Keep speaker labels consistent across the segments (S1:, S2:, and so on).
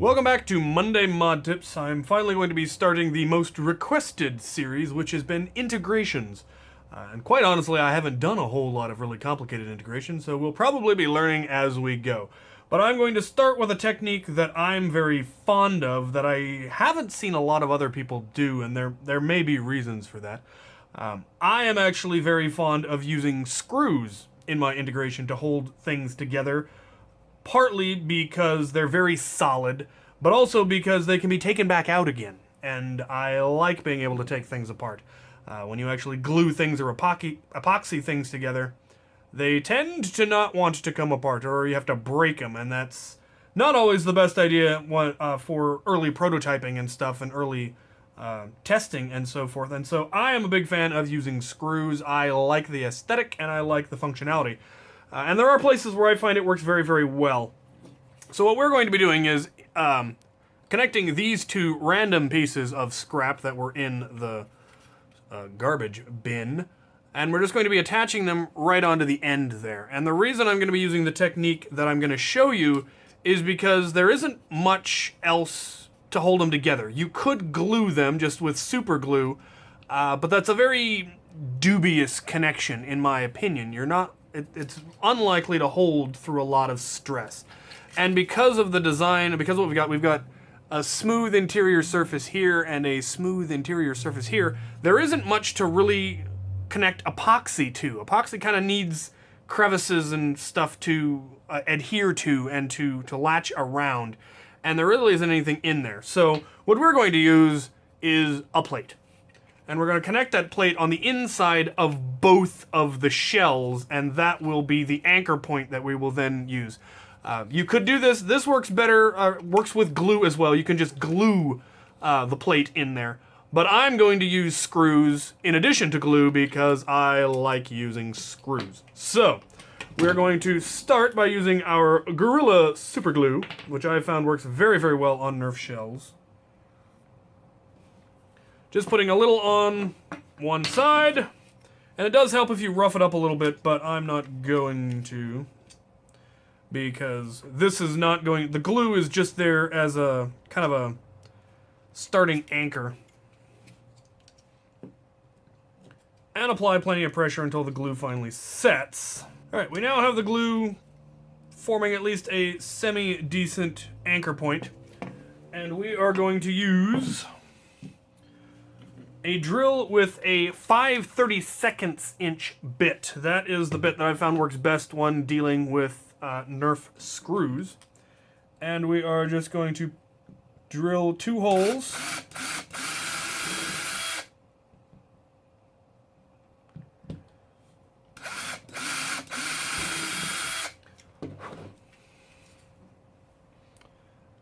S1: Welcome back to Monday Mod Tips. I'm finally going to be starting the most requested series, which has been integrations. And quite honestly, I haven't done a whole lot of really complicated integrations, so we'll probably be learning as we go. But I'm going to start with a technique that I'm very fond of that I haven't seen a lot of other people do, and there may be reasons for that. I am actually very fond of using screws in my integration to hold things together, partly because they're very solid, but also because they can be taken back out again. And I like being able to take things apart. When you actually glue things or epoxy things together, they tend to not want to come apart, or you have to break them, and that's not always the best idea for early prototyping and stuff, and early testing and so forth. And so I am a big fan of using screws. I like the aesthetic, and I like the functionality. And there are places where I find it works very, very well. So what we're going to be doing is connecting these two random pieces of scrap that were in the garbage bin, and we're just going to be attaching them right onto the end there. And the reason I'm going to be using the technique that I'm going to show you is because there isn't much else to hold them together. You could glue them just with super glue, but that's a very dubious connection in my opinion. It's unlikely to hold through a lot of stress. And because of the design, because of what we've got a smooth interior surface here and a smooth interior surface here, there isn't much to really connect epoxy to. Epoxy kind of needs crevices and stuff to adhere to and to latch around, and there really isn't anything in there. So what we're going to use is a plate. And we're going to connect that plate on the inside of both of the shells, and that will be the anchor point that we will then use. You could do this. This works better, works with glue as well. You can just glue the plate in there. But I'm going to use screws in addition to glue because I like using screws. So we're going to start by using our Gorilla Super Glue, which I found works very, very well on Nerf shells. Just putting a little on one side, and it does help if you rough it up a little bit, but I'm not going to, because this is not going, the glue is just there as a kind of a starting anchor. And apply plenty of pressure until the glue finally sets. Alright, we now have the glue forming at least a semi-decent anchor point, and we are going to use a drill with a 5/32 inch bit. That is the bit that I found works best when dealing with Nerf screws. And we are just going to drill 2 holes.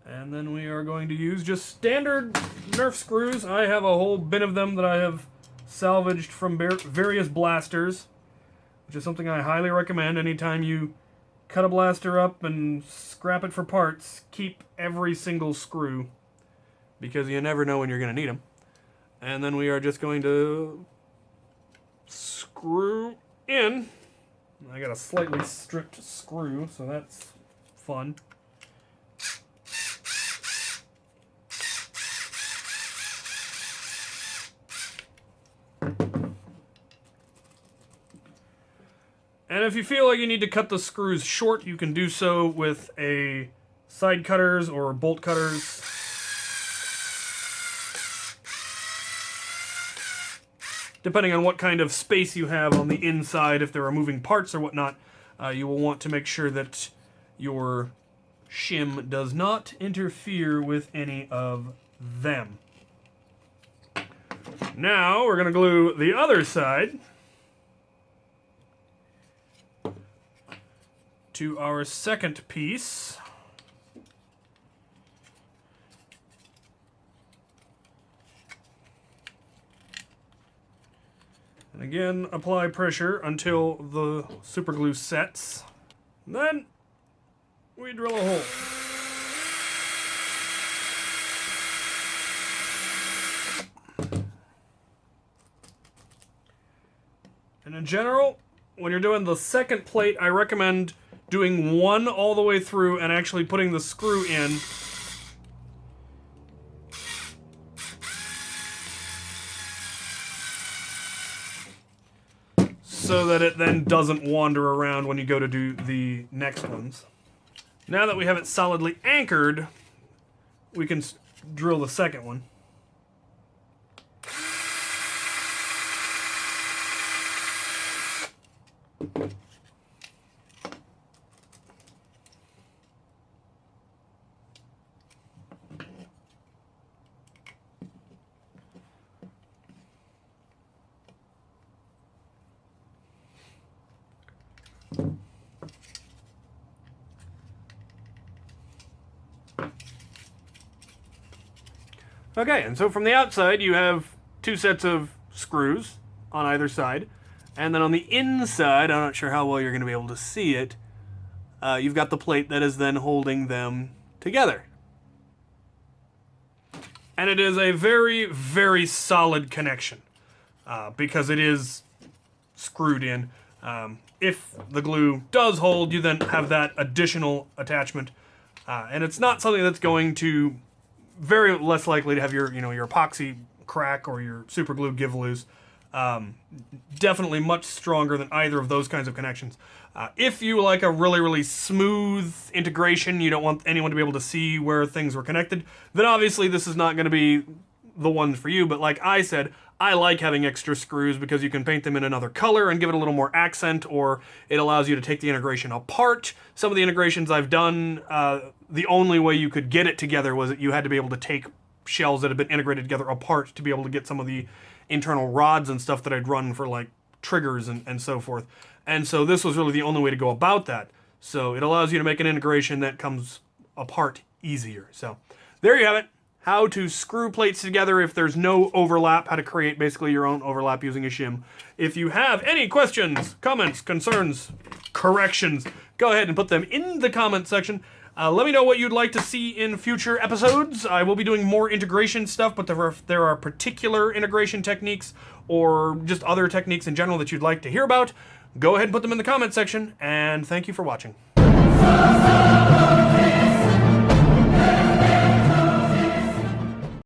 S1: And then we are going to use just standard Nerf screws. I have a whole bin of them that I have salvaged from various blasters, which is something I highly recommend. Anytime you cut a blaster up and scrap it for parts, keep every single screw, because you never know when you're going to need them. And then we are just going to screw in. I got a slightly stripped screw, so that's fun. And if you feel like you need to cut the screws short, you can do so with a side cutters or bolt cutters. Depending on what kind of space you have on the inside, if there are moving parts or whatnot, you will want to make sure that your shim does not interfere with any of them. Now we're going to glue the other side to our second piece. And again, apply pressure until the super glue sets. And then we drill a hole. And in general, when you're doing the second plate, I recommend doing one all the way through and actually putting the screw in so that it then doesn't wander around when you go to do the next ones. Now that we have it solidly anchored, we can drill the second one. Okay, and so from the outside you have two sets of screws on either side, and then on the inside, I'm not sure how well you're going to be able to see it, you've got the plate that is then holding them together. And it is a very, very solid connection, because it is screwed in. If the glue does hold, you then have that additional attachment, and it's not something that's going to very less likely to have your epoxy crack or your super glue give loose. Definitely much stronger than either of those kinds of connections. If you like a really, really smooth integration, you don't want anyone to be able to see where things were connected, then obviously this is not going to be the one for you. But like I said, I like having extra screws because you can paint them in another color and give it a little more accent, or it allows you to take the integration apart. Some of the integrations I've done, the only way you could get it together was that you had to be able to take shells that had been integrated together apart to be able to get some of the internal rods and stuff that I'd run for like triggers and so forth. And so this was really the only way to go about that. So it allows you to make an integration that comes apart easier. So there you have it. How to screw plates together if there's no overlap, how to create basically your own overlap using a shim. If you have any questions, comments, concerns, corrections, go ahead and put them in the comment section. Let me know what you'd like to see in future episodes. I will be doing more integration stuff, but there are particular integration techniques or just other techniques in general that you'd like to hear about. Go ahead and put them in the comment section, and thank you for watching.